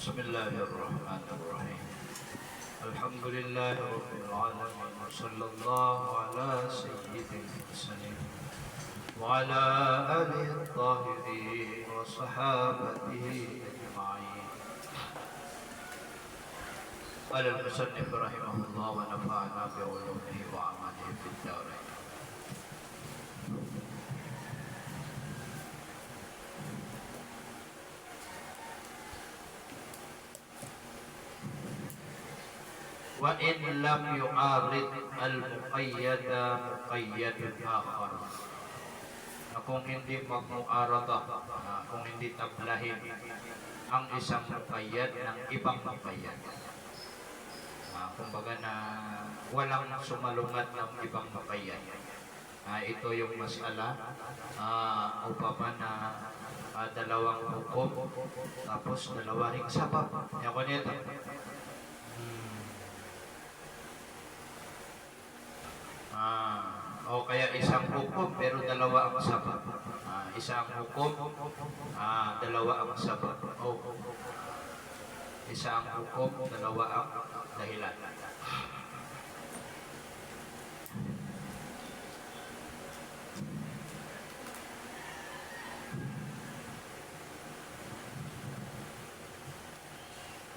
Bismillahirrahmanirrahim. Alhamdulillahirabbil alamin. Wassallallahu ala sayyidil mursalin wa ala alihi at-tahirin wa sahabatihi ajma'in. Qala al-musannif rahimahullah wa nafa'ana bi ulumihi wa amalihi fid darain. Wa in lam yu'arid al-muqayyada muqayyadun akhar. Kung hindi magmuarada, kung hindi tablahin ang isang muqayyad ng ibang muqayyad. Kumbaga na walang sumalungat ng ibang muqayyad. Ito yung mas'ala upama na dalawang hukom tapos dalawa ring sabab. Yan ko nito. O kaya isang hukom pero dalawa ang sabab. Isang hukom, dalawa ang sabab. O isang hukom, dalawa ang dahilan.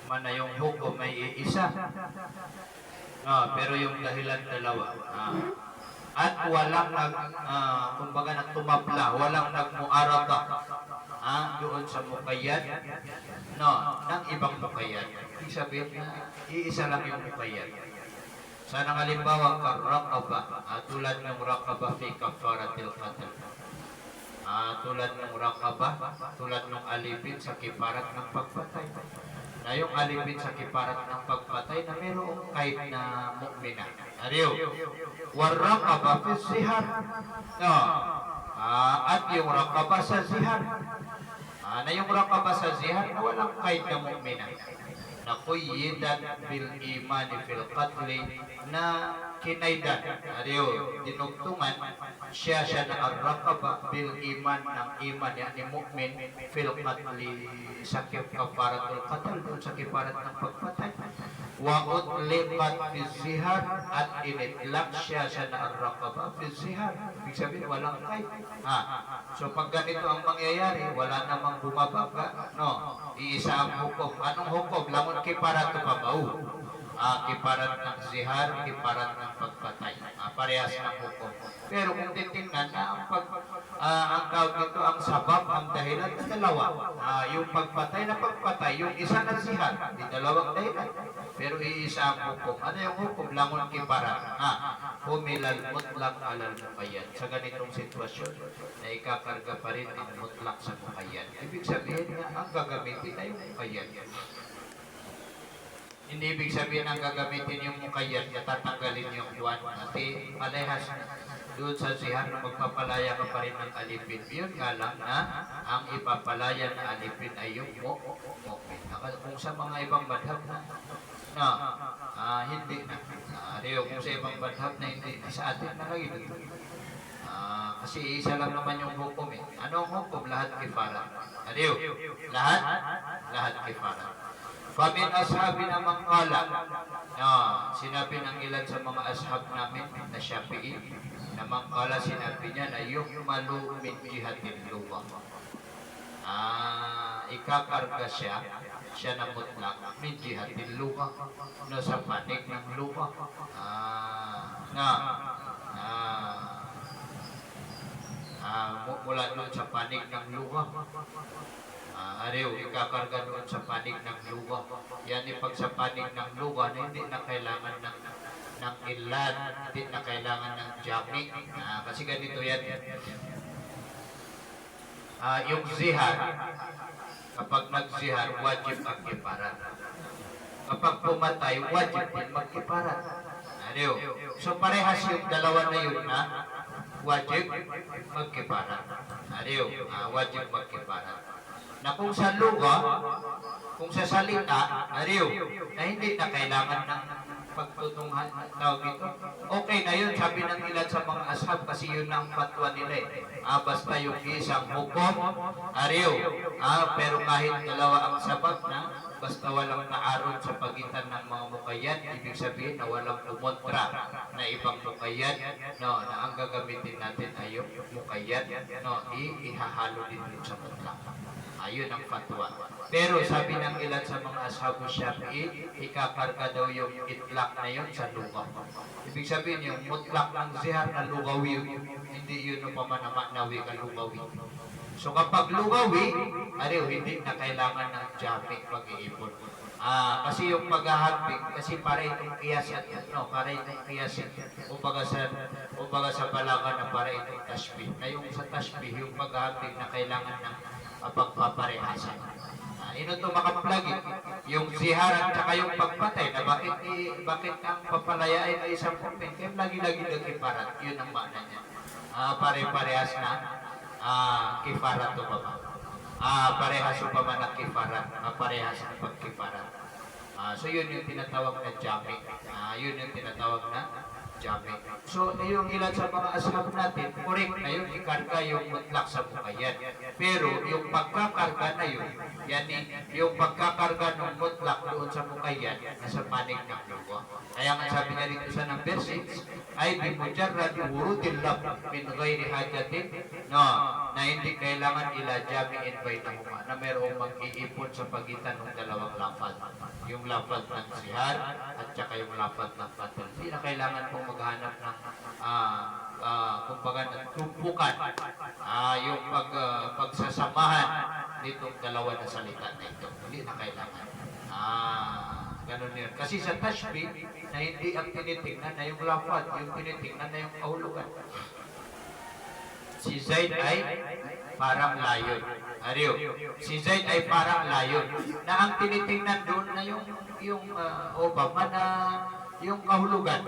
Mana yung hukom may isa. Pero yung dahilan dalawa. At walang kumbaga nagtumapla, walang nagmuarada doon sa muqayyad ng ibang muqayyad. Ibig sabihin na iisa lang yung muqayyad. Sana halimbawa karaqaba, tulad ng raqaba fi kafaratil qatl. Tulad ng raqaba, tulad ng alipin sa kiparat ng pagpatay. Na yung alipin sa kiparat ng pagpatay na mayroong kahit na mu'mina. Ariyo. Warraqaba fi zihar. At yung raqaba sa zihar. Na yung raqaba sa zihar na walang kahit na mu'mina. Na quyyidan bil imani fil qatli na kinaidan. Ariyo. Dinugtungan siya na ar-raqaba bil iman ng iman yani mu'min fil qatli sa kafaratul qatl doon sa kiparat ng pagpatay. Wa utliqat fi zihar at initlaq siya na ar-raqaba fi zihar. Ibig sabihin walang kahit. So pag ganito ang mangyayari, wala namang bumabaga. Iisa ang hukom. Anong hukom? Lamon kiparat o pabau. Kiparat ng zihar, kiparat ng pagpatay. Parehas ng hukom. Pero kung titingnan na ang tawag nito, ang sabab, ang dahilan na dalawa. Yung pagpatay na pagpatay, yung isa na zihar, di dalawang dahilan. Pero iisa ang hukom. Ano yung hukom? Lamon kiparat. Humilal mutlak alal muqayyad. Sa ganitong sitwasyon, na ikakarga pa rin ang mutlak sa muqayyad. Ibig sabihin nga, ang gagamitin ay yung muqayyad. Hindi ibig sabihin ang gagamitin yung muqayyad na tatanggalin yung buwan. Kasi palehas doon sa zihar na magpapalaya ka pa rin ng alipin. Yun nga lang na ang ipapalaya na alipin ay yung mu'min. Kung sa mga ibang madhab hindi na. Kung sa ibang madhab na hindi, sa atin na kayo dito. Kasi isa lang naman yung hukom eh. Ano ang hukom? Lahat kifarat. Lahat kifarat. Famin ashabi na mangkala. Sinabi ng ilan sa mga ashab namin na Shafi'i na mangkala sinabi niya na yung malu min jihatin luwa. Ikakarga siya na mutlak min jihatin luwa. Sa panig ng luwa. Mula doon sa panig ng luwa. Ikakarga doon sa panig ng luwa. Yan pag sa panig ng luwa na hindi na kailangan ng ilad, hindi na kailangan ng jamming. Kasi ganito yan. Yung zihar, kapag nag-zihar, wajib ang kiparat. Kapag pumatay, wajib din mag-kiparat. So parehas yung dalawa na yun na wajib mag-kiparat. Wajib mag-kiparat. Na kung sa luga, kung sa salita, na hindi na kailangan ng pagtutunghan tawag ito. Okay na yun, sabi ng ilan sa mga ashab kasi yun ang fatwa nila eh. Basta yung isang hukom, ariyo. Pero kahit dalawa ang sabab na basta walang naaron sa pagitan ng mga mukayyad, ibig sabihin na walang kumontra na ibang mukayyad, no, na ang gagamitin natin ay yung mukayyad, no, ihahalo din dun sa mutlak. Ayun ang fatwa. Pero sabi ng ilan sa mga ashabu Shafi'i, ikakarga daw yung itlak na yun sa lugaw. Ibig sabihin yung mutlak ng zihar na lugawi yun, hindi yun ang pamanamanawi ka lugawi. So kapag lugawi, ariw, hindi na kailangan ng jamik pag-iipon. Kasi yung paghahambing, kasi para itong kiyasin, no, para itong kiyasin, ubaga sa balaga na para itong tashbih. Na yung sa tashbih, yung paghahambing na kailangan ng pagpaparehasan. Ino to makaplagi, yung zihar at saka yung pagpatay, na bakit ang papalayain ay isang pumpin, kaya lagi-lagi ng kiparat, yun ang maana niya. Pare-parehas na kifarat to ba ba? Parehas pa man ang kifarat, parehas ang pagkifarat. So yun yung tinatawag na jamming. Yun yung tinatawag na jamming. So yung ilan sa mga ashab natin, correct na yun, ikarga yung mutlak sa mukayyad. Pero yung pagkakarga na yun, yan yung pagkakarga ng mutlak doon sa mukayyad, nasa panig ng luwa. Kaya nga sabi niya dito sa number 6, ay bimujarrad wurudil lab min ghairi hajatin, no, na hindi kailangan ila jami'in bainahuma, na mayroong mag-iipon sa pagitan ng dalawang lafaz. Yung lafaz ng zihar at saka yung lafaz ng qatl. Hindi na kailangan pong maghanap ng kumbaga tumpukan, yung pagsasamahan nitong dalawa na salita na ito. Hindi na kailangan. Ganun yun. Kasi sa tashbih, na hindi ang tinitingnan na yung lafaz, yung tinitingnan na yung kahulugan. Si Zaid ay parang layon. Ariyo, si Zaid ay parang layon. Na ang tinitingnan doon na yung Obama na yung kahulugan.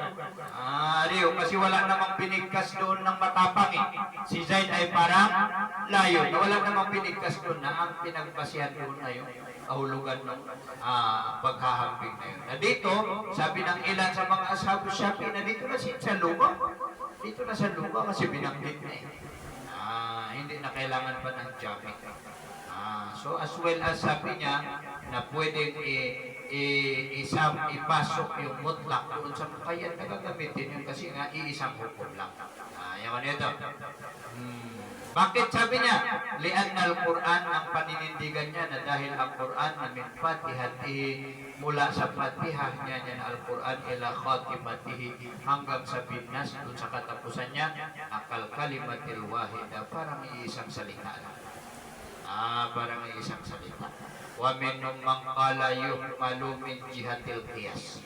Ariyo, kasi wala namang binigkas doon ng matapang eh. Si Zaid ay parang layon. Na wala namang binigkas doon na ang pinagbasihan doon na yung kahulugan ng paghahambing na yun. Na dito, sabi ng ilan sa mga ashabu Shafi'i, na dito na sa lugaw. Dito na sa lugaw kasi binanggit na eh. Hindi na kailangan pa ng jamming. So as well as sabi niya na pwedeng ipasok yung mutlak doon sa mukayyad na gagamitin yun kasi nga iisang hukom lang. Yan ito. Bakit sabi niya? Lianna al-Quran, ang paninindigan niya na dahil ang Quran na min fatihatihi, mula sa fatihah niya na al-Quran ila khatimatihi, hanggang sa binas, dun sa katapusan niya, akal kalimatil wahida, parang iisang salita. Parang iisang salita. Wa minhum man qala yuhmalu min jihatil qiyas.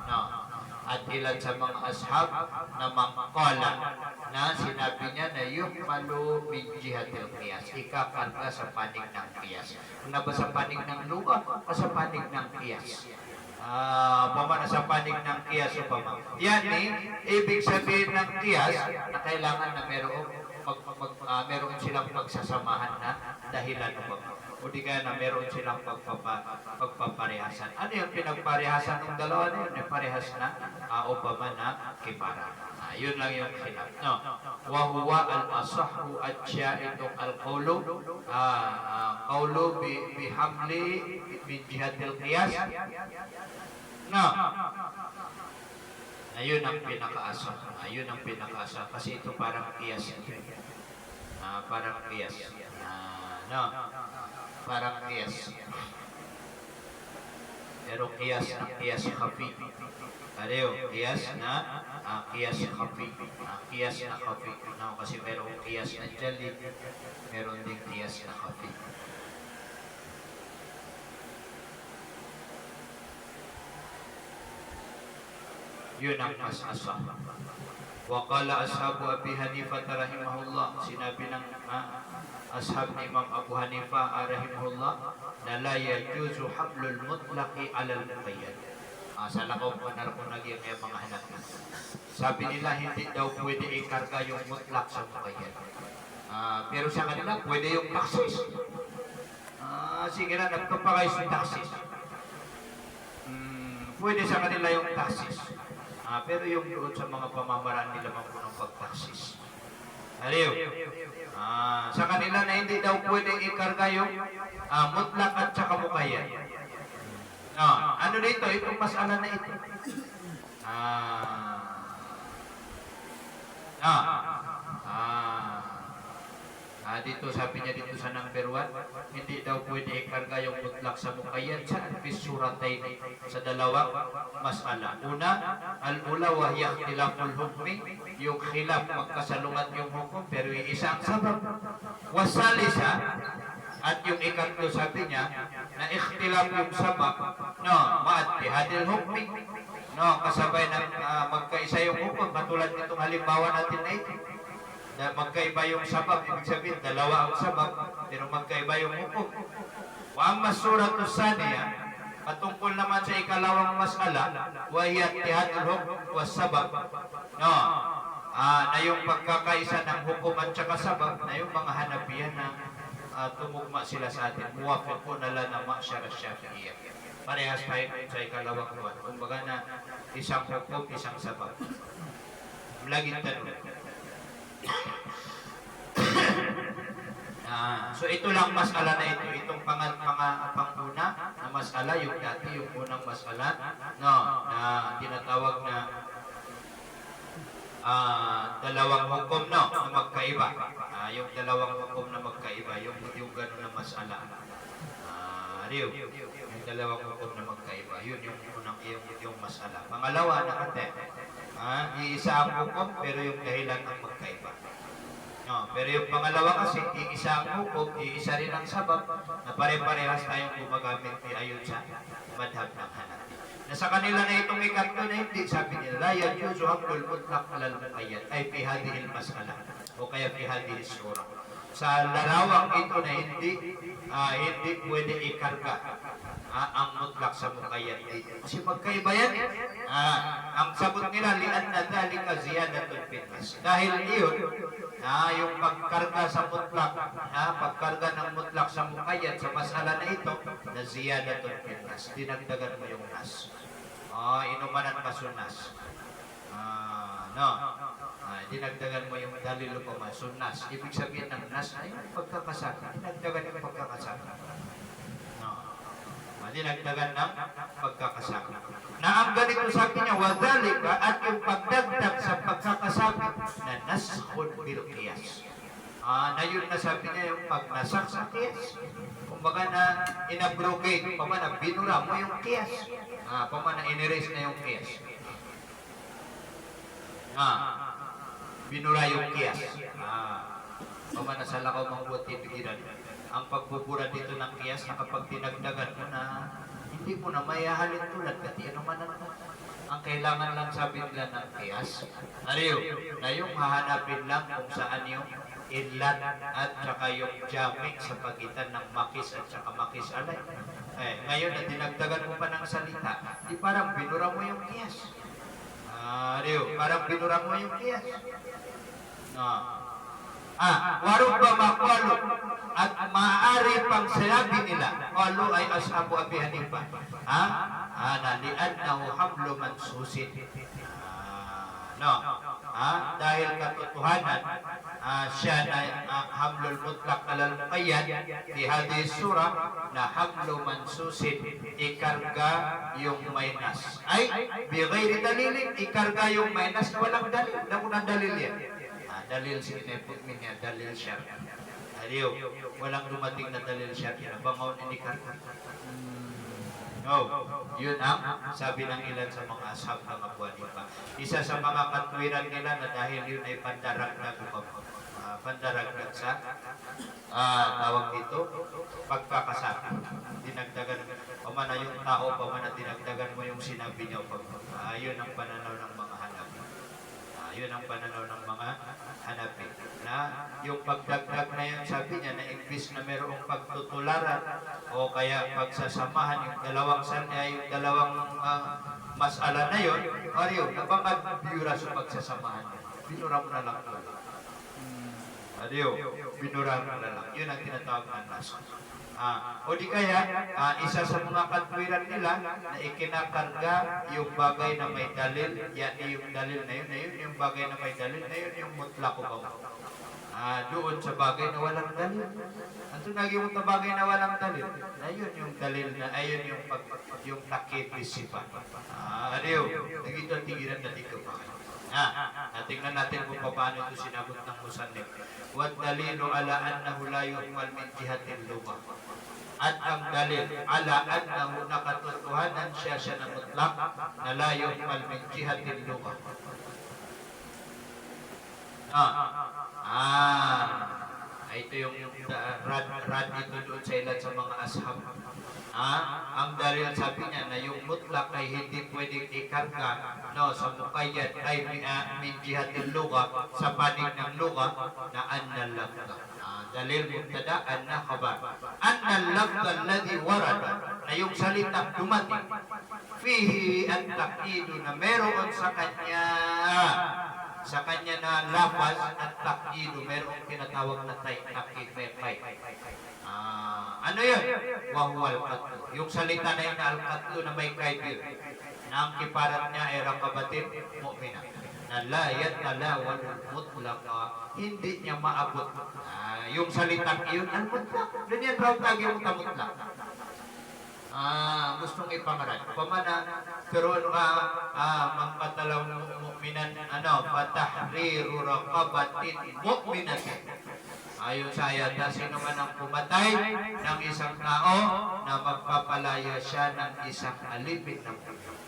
No. At ilan sa mga ashab na mangkala na sinabi niya na yuhmalu min jihatil qiyas, ikakarga sa panig ng qiyas. Kung ba sa panig ng luga o sa panig ng qiyas? Pamana sa panig ng qiyas o pamana. Yan ibig sabihin ng qiyas na kailangan na meron silang pagsasamahan na dahilan o pamana. O di kaya na meron silang pagpaparehasan. Ano yung pinagparehasan ng dalawa na yun? Parehas na o pa na kipara. Yun lang yung khilaf. No. Wahuwa al-asahhu at siya itong al-qawlu bihamli min jihatil qiyas. No. Ayun ang pinakaasa. Ayun ang pinakaasa. Kasi ito parang qiyas. Parang qiyas. No. Parang qiyas. Pero qiyas na qiyas khafi. Ariyo, qiyas na qiyas khafi. Qiyas na khafi. No, kasi meron qiyas na jali, meron din qiyas na khafi. Yun ang mas asah. Wa qala ashabu Abi Hanifah rahimahullah, sinabi ng ashab ni Imam Abu Hanifah rahimahullah na la yajuzu hablul mutlaqi ala al-muqayyad. Sa lakaw po na rin naging mga anak. Sabi nila hindi daw pwede ikarga yung mutlak sa muqayyad. Pero sa kanila pwede yung taksis. Sige na, nagkapakay sa taksis. Pwede sa kanila yung taksis. Pero yung doon sa mga pamamaraan nila ng pagtaksis. Aliw. Sa kanila na hindi daw pwedeng ikarga yung mutlak at saka muqayyad. Ano dito? Itong masala na ito. Dito sabi niya dito sa number 1, hindi daw pwede ikarga yung mutlak sa muqayyad sa suratayn sa dalawang masala. Una, al-ula wa hiya ikhtilaful hukmi, yung khilaf magkasalungat yung hukom pero yung isang sabab. Wasalisa, at yung ikatlo sabi niya na ikhtilaf yung sabab, ma'attihadil hukmi, kasabay ng magkaisa yung hukom, katulad nitong halimbawa natin na ito. Na magkaiba yung sabab, ibig sabihin, dalawa ang sabab, pero magkaiba yung hukom. Wa amma suratu saniya, patungkol naman sa ikalawang masala, wa hiya ittihadul hukm was sabab. Na yung pagkakaisa ng hukom at saka sabab, na yung mga Hanafiyan na tumugma sila sa atin, muwafiquna lana ma'syar asy-Syafi'iyyah. Parehas tayo sa ikalawang buwan. Kumbaga na isang hukom, isang sabab. Laging tanong. So ito lang masala na ito, itong panguna na masala, yung dati, yung unang masala, na tinatawag na dalawang hukom na magkaiba. Yung dalawang hukom na magkaiba, yung gano'n na masala. Yung dalawang hukom na magkaiba, yun yung unang yung masala. Pangalawa, nakate. Iisa ang hukom pero yung dahilan ang magkaiba. Pero yung pangalawa kasi, iisa ang hukom, iisa rin ang sabab na pare-parehas tayong gumagamit ayon sa madhab ng Hanafi. Na sa kanila na itong ikatlo na hindi, sabi nila, la yajuzu hamlul mutlaq alal muqayyad ay fi hadhihi al-mas'alah o kaya fi hadhihi as-surah. Sa larawang ito na hindi pwede ikarga ang mutlak sa muqayyad dito. Kasi magkaiba yan. Ang sagot nila, li'anna dhalika ziyadatun fil nas. Dahil iyon, yung pagkarga sa mutlak, pagkarga ng mutlak sa muqayyad sa masala na ito, na ziyadatun fil nas. Dinagdagan mo yung nas. Inumanan ka sunas. Dinagdagan mo yung dalil pa man, sunas. Ibig sabihin ng nas ay pagkakasaka. Dinagdagan yung pagkakasaka. Dinagdagan ng pagkakasaka. Na ang ganito sabi niya, wadhalika, at yung pagdagdag sa pagkakasaka na naskhun bil qiyas. Na yun na sabi niya yung pagnasak sa qiyas. Kumbaga na inabrogate, pamana binura mo yung qiyas. Pamana inerase na yung qiyas. Binura yung qiyas. Pamana sa lakaw mangbuti pigiran. Ang pagbubura dito ng qiyas na kapag dinagdagan mo na hindi mo na mayahalin tulad kasi ano man ang kailangan lang sabi nila ng qiyas na yung hahanapin lang kung saan yung ilat at saka yung jamik sa pagitan ng makis at saka makis alay. Ngayon na dinagdagan mo pa ng salita, di parang binura mo yung qiyas. Parang binura mo yung qiyas. Warubba makwalo at maaari pang sinabi nila walo ay ashabu Abi Hanifa na li'annahu hamlu mansusin dahil katotohanan siya na hamlul mutlaq alal muqayyad di hadhihi surah na hamlu mansusin ikarga yung minus ay bighairi dalilin ikarga yung minus na walang dalil na unang dalil yan dalil sinipot niya, dalil syar'i. Aliw, walang dumating na dalil syar'i na bangaw ni karga. Yun ang sabi ng ilan sa mga ashab ng Abu Hanifa. Isa sa mga katwiran nila na dahil yun ay pandaragdag sa tawag dito, pagkakasaka. Dinagdagan, pamana yung tao, pamana dinagdagan mo yung sinabi niya. Yun ang pananaw ng mga Hanafi. Yun ang pananaw ng mga Hanafi. Na yung pagdagdag na yun, sabi niya, na imbis na mayroong pagtutularan o kaya pagsasamahan yung dalawang yung dalawang masala na yun, nabangag-biyura sa pagsasamahan. Binura mo na lang ito. Binura mo na lang. Yun ang tinatawag ng nas. O di kaya, isa sa mga katwiran nila na ikinakarga yung bagay na may dalil, yan yung dalil na yun, yung bagay na may dalil na yun, yung mutlaq o bang. doon sa bagay na walang dalil. Ang tunagi mo sa bagay na walang dalil. Ayun yung dalil na, ayun yung nakitisipan. Ariyo, nagito tigilan na dito pa. Tingnan natin kung paano ito sinabot ng Musannif. Wad dalilu ala annahu la yuhmal min jihatil lugha. At ang dalil ala annahu nakatotohanan siya na mutlak na la yuhmal min jihatil lugha. Ito yung rad ito doon sa ilan sa mga ashab. Ang dalil sabi niya na yung mutlak ay hindi pwedeng ikarga sa muqayyad ay min jihatil lugha sa panig ng lugha na annal lafza. Dalil mubtada anna khabar. Annal lafza alladhi warada na yung salitang dumating fihi at-taqidu na meron sa kanya na lafaz at taqidu meron tinatawag na taqid may. Ano yun? Wahuwal qatlu. Yung salita na yun na al-qatlu na may kaidir na ang kiparat niya ay rakabatin mu'mina na la yatalawal mutlaqa hindi niya maabot. Yung salitang iyon al-mutlaq. Doon yan raw tagi yung tamutlaq. Gustong ipangaral. Pamana, pero magpatalaw ng mu'minan, patahriru raqabatin mu'minatin. Ayon sa ayat, sino man ang pumatay ng isang tao na magpapalaya siya ng isang alipin ng mu'min.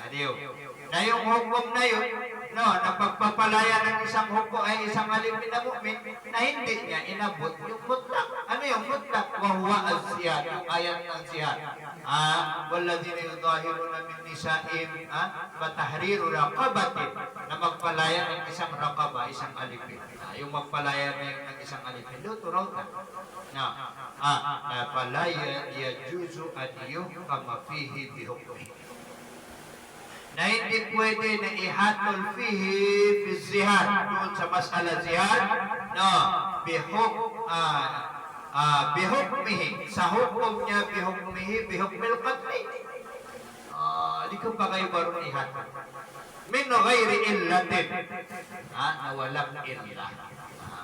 Adiyo. Na yung hukom na yun, na pagpapalaya ng isang hukom ay isang alipin na mu'min na hindi niya inabot yung mutlak. Ano yung mutlak? Wahuwa az-ziyad, yung ayat ng ziyad. Walladhina yudahiruna min nisa'im patahriru raqabatin na magpalaya ng isang raqaba, isang alipin. Yung magpalaya ng isang alipin. Luto raw na palaya yajuzu an yuhkama fihi bihukmi. Na hindi pwede na ihatol fihi fi zihar doon sa masala zihar bihukmihi sa hukom niya bihukmil qatli. Di ko ba kayo barong ihatol min ghairi illatin na walang illa.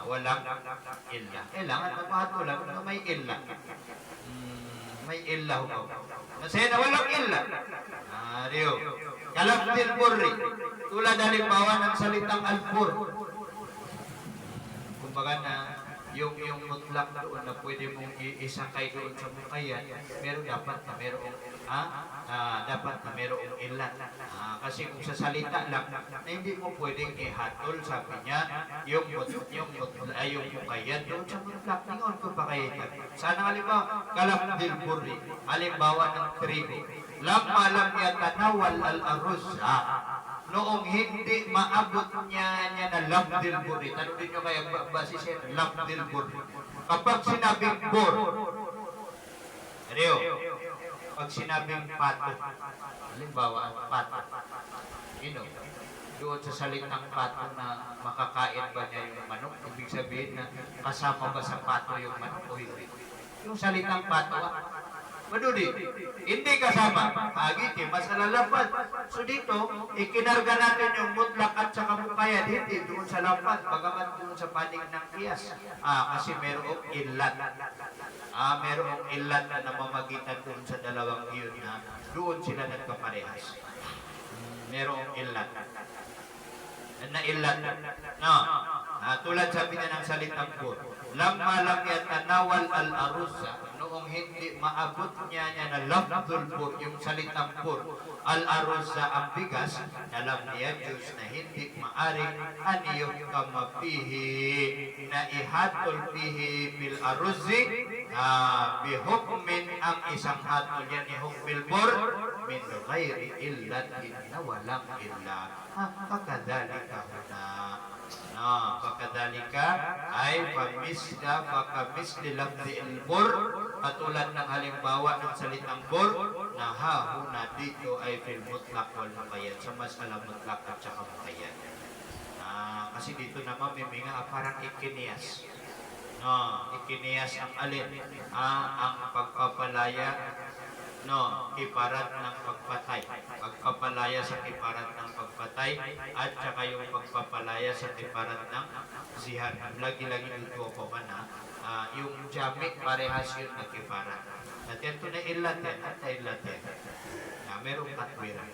Walang illa. Kailangan magpahatulan na may illa. May illa ho. Kasi na walang illa. Rio. Kalabdil burri. Tulad halimbawa ng salitang al-bur. Kumbaga na yung mutlak doon na pwede mong isakay doon sa muqayyad, pero dapat na merong ilan. Kasi kung sa salita lang, na hindi mo pwedeng ihatol, sabi niya, yung muqayyad doon sa mutlak. Ningon ko pa kayo ito. Sana halimbawa, kalabdil burri, halimbawa ng trigo. Lamma lam yatanawal al-aruzza, noong hindi maabot niya na labdil buri. Tanungin nyo kaya basi siya, labdil buri. Kapag sinabing bur, pag sinabing pato, halimbawa, pato, doon sa salitang pato na makakain ba niya yung manok, ibig sabihin na kasama ba sa pato yung manok o hindi? Yung salitang pato, madudi, hindi kasama. Agiti, mas nalalapad. So dito, ikinarga natin yung mutlak at saka muqayyad, hindi doon sa lapad, bagaman doon sa panig ng kiyas. Kasi merong illat. Merong illat na namamagitan doon sa dalawang iyon na doon sila nagkaparehas. Merong illat. Na illat. Tulad sabi niya ng salitang bur. Lamma lam yatanawal al-aruzza, noong hindi maabot niya na lafdul bur, yung salitang bur, al-aruzza ang bigas, na lam yajuz na hindi maaring aniyok kamapihi, na ihatol pihi bil aruzzi, bihukmin ang isang hatol yan ihukmil bur, min ghairi illatin na walang illa. Pakadalika huna. Pakadalika ay pakamisli lafzi al-bur, katulad ng halimbawa ng salitang bur na hahuna dito ay fil mutlaq wal muqayyad, sa masala mutlaq at saka muqayyad. Kasi dito naman may mga parang ikiniyas. Ikiniyas ang alin? Ang pagpapalaya no, kiparat ng pagpatay, pagpapalaya sa kiparat ng pagpatay, at saka yung pagpapalaya sa kiparat ng zihar. Lagi-lagi dito po man yung jami parehas yun na kiparat. At ito na ilat yan, at ilat yan. Merong katwiran.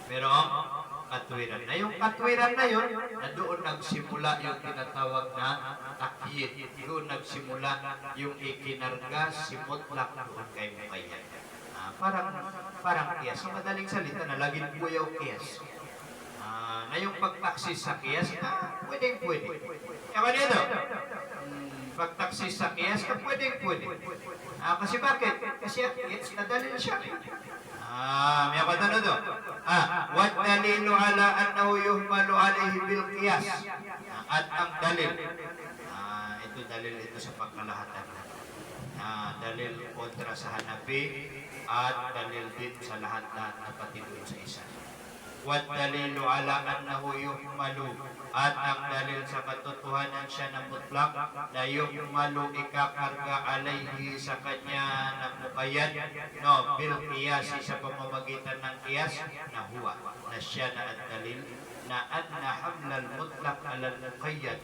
Merong katwiran. Na yung katwiran na yun, na doon nagsimula yung tinatawag na takyid. Doon nagsimula yung ikinarga, simutlak doon kay Mukayan. Parang kiyas. Sa madaling salita na laging buyaw kiyas. Na yung pagtaksis sa kiyas, pwede. Kaya dito, pagtaksis sa kiyas, pwede. Kasi bakit? Kasi kiyas na dalil siya. May ako tanong doon. What dalilu ala annahu yuhmalu alayhi bil qiyas? At ang dalil. Ito dalil ito sa pagkalahatan. Dalil kontra sa Hanafi at dalil din sa lahat-lahat na pati doon sa isa. What dalilu ala annahu yuhmalu, at ang dalil sa katotohanan siya na mutlak na yuhmalu ikakarga alayhi sa kanya na muqayyad, no, bil qiyasi sa pamamagitan ng qiyas na huwa, na siya na ang dalil na anna hamlal mutlak alal muqayyad,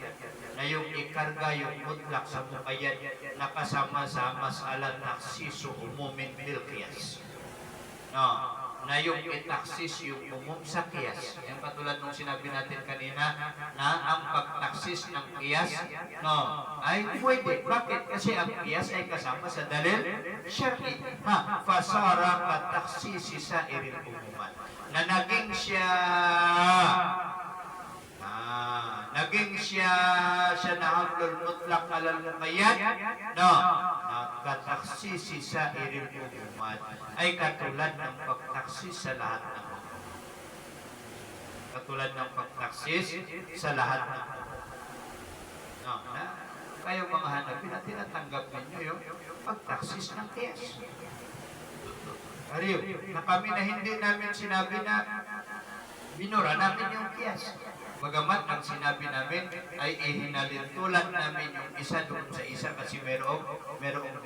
na yung ikarga yung mutlak sa muqayyad na kasama sa mas'alat taksisu umumin bil qiyas, no, na yung itaksis yung umum sa kiyas. Yan katulad nung sinabi natin kanina na ang pagtaksis ng kiyas, no, ay pwede. Bakit? Kasi ang kiyas ay kasama sa dalil syar'i. Fasara kataksisi sa iril umuman. Na naging siya na hamlul mutlak alal muqayyad, no, kataksisi sa iril umuman ay katulad ng pagtaksis sa lahat ng no, na kayo mga Hanafi na tinatanggap ninyo yung pagtaksis ng kiyas. Ariyo, na kami na hindi namin sinabi na binura namin yung kiyas. Bagamat ang sinabi namin ay ihinalintulan namin yung isa doon sa isa kasi merong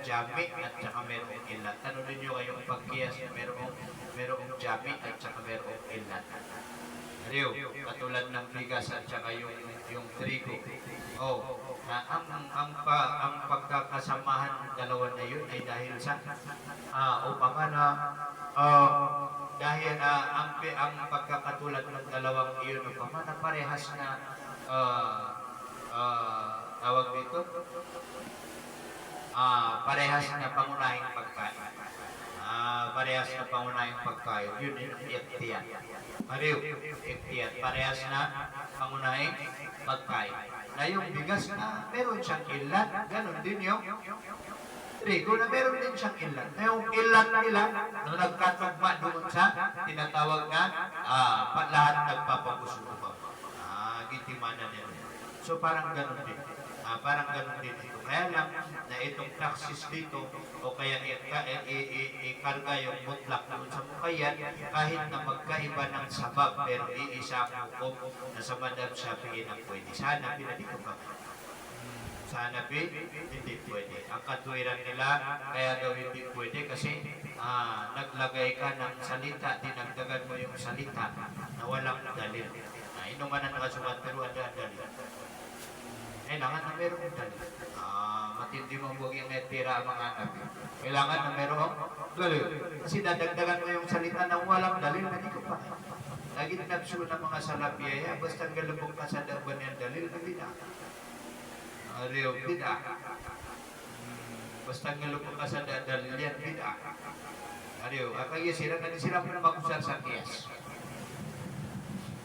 jami at saka merong ilat. Tanong niyo kayong pagkiyas, merong jami at saka merong ilat. Ariyo, katulad ng bigas at saka yung trigo. Ang pagkakasamahan ng dalawa na yun ay dahil sa dahil ang pagkakatulad ng dalawang iyon upama na parehas na tawag dito, parehas na pangunahing pagkain. Parehas na pangunahing pagkain. Yun yung iktiyat. Iktiyat. Parehas na pangunahing pagkain. Na yung bigas na meron siyang ilan, ganun din yung trigo na meron din siyang ilan. Na yung ilan nila, nung nagkatugma doon sa tinatawag na lahat nagpapagusto pa. Gitimana nila. So parang ganun din. Parang ganun din ito. Kaya lang na itong taksis dito o kaya ikarga yung mutlak doon sa muqayyad kahit na magkaiba ng sabab pero iisa ang hukom na sa madhab Shafi'i na pwede. Sana pinadito ka. Sa Hanafi, hindi pwede. Ang katwiran nila, kaya daw hindi pwede kasi naglagay ka ng salita, dinagdagan mo yung salita na walang dalil. Inuman ang nakasukat pero ada dalil. Kailangan na merong dalil. Matindi mong huwag yung netira ang mga anak. Kailangan na merong dalil. Kasi dadagdagan mo yung salita na walang dalil, hindi ko pa. Lagi nabsu ng mga salapiyaya, basta galubog ka sa daban yung dalil, hindi na. Ariyo, bida. Basta ngalupok ka sa dalil yan, bida. Ariyo, kaya sila po na makusar sa kiyas.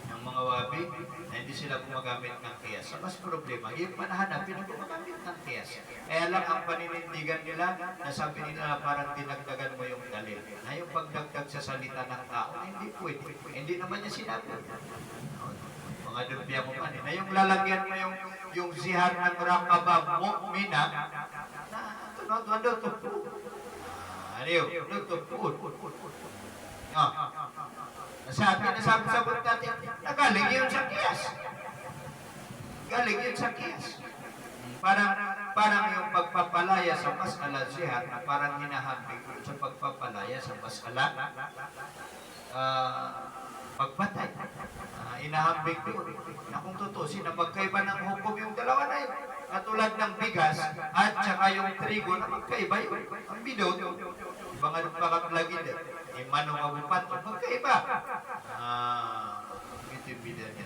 Ang mga wabi, na hindi sila gumagamit ng kiyas. Mas problema, yung manahanapin na gumagamit ng kiyas. Kaya lang ang paninindigan nila, nasabi nila na parang dinagdagan mo yung dalil. Na yung pagdagdag sa salita ng tao, hindi pwede. Hindi naman niya sinabi. Mga dubya mo man, na yung lalagyan mo yung zihar ng rakaba mu'mina na tupo. Ariyo, tupo. Nasabi sa buwan natin, nagaling yun sa kiyas. Galing yun sa kiyas. Parang parang yung pagpapalaya sa mas'ala zihar na parang hinahambing sa pagpapalaya sa mas'ala pagpatay. Inahambing doon na kung tutusin na magkaiba ng hukom yung dalawa na yun. Katulad ng bigas at saka yung trigo na magkaiba yun. Ang bidot, mga nagpakaplagin din. Imanong abupat, magkaiba. Ito yung bidot niya.